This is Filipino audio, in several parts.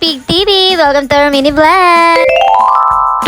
Pig TV! Welcome to our mini vlog!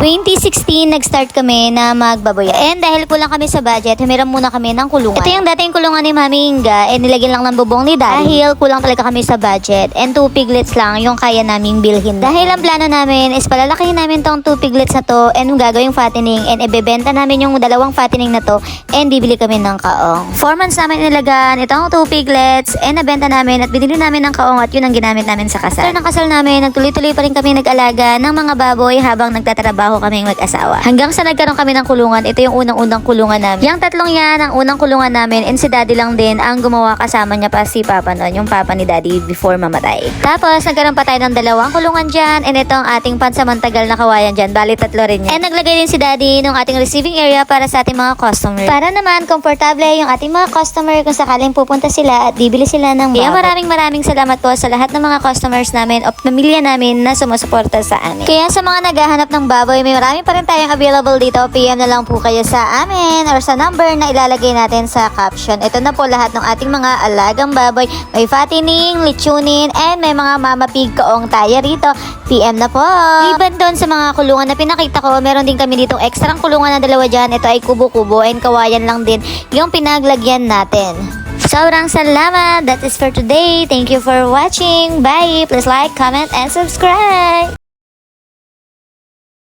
2016, nag-start kami na magbaboy. And dahil kulang kami sa budget, humiram muna kami ng kulungan. Ito yung dating kulungan ni Mami Inga, nilagyan lang ng bubong ni Daddy. Dahil kulang talaga kami sa budget. And 2 piglets lang yung kaya naming bilhin. Dahil ang plano namin is palalakihin namin tong 2 piglets na to and gagawing fattening and ibebenta namin yung 2 fattening na to and bibili kami ng kaong. 4 months namin nilagan itong 2 piglets and nabenta namin at binili namin ng kaong at yun ang ginamit namin sa kasal. After ng kasal namin, nagtuloy-tuloy pa rin kami nag-alaga ng mga baboy habang nagtatrabaho kaming mag-asawa. Hanggang sa nagkaroon kami ng kulungan, ito yung unang-unang kulungan namin. Yung tatlong yan, ang unang kulungan namin and si Daddy lang din ang gumawa kasama niya pa si Papa noon, yung Papa ni Daddy before mamatay. Tapos, nagkaroon pa tayo ng 2 kulungan dyan and ito ang ating pansamantagal na kawayan dyan. Bali, 3 rin yan. And naglagay din si Daddy ng ating receiving area para sa ating mga customer. Para naman, komportable yung ating mga customer kung sakaling pupunta sila at bibili sila ng baboy. Kaya maraming salamat po sa lahat ng mga customers namin o pamilya namin na sumusuporta sa amin. Kaya sa mga naghahanap ng baboy, may marami pa rin tayong available dito. PM na lang po kayo sa amin or sa number na ilalagay natin sa caption. Ito na po lahat ng ating mga alagang baboy. May fattening, lechonin, and may mga mama pig kaong tayo rito. PM na po. Iban doon sa mga kulungan na pinakita ko, meron din kami ditong extra kulungan na 2 dyan. Ito ay kubo-kubo and kawayan lang din yung pinaglagyan natin. Sobrang salamat. That is for today. Thank you for watching. Bye. Please like, comment, and subscribe.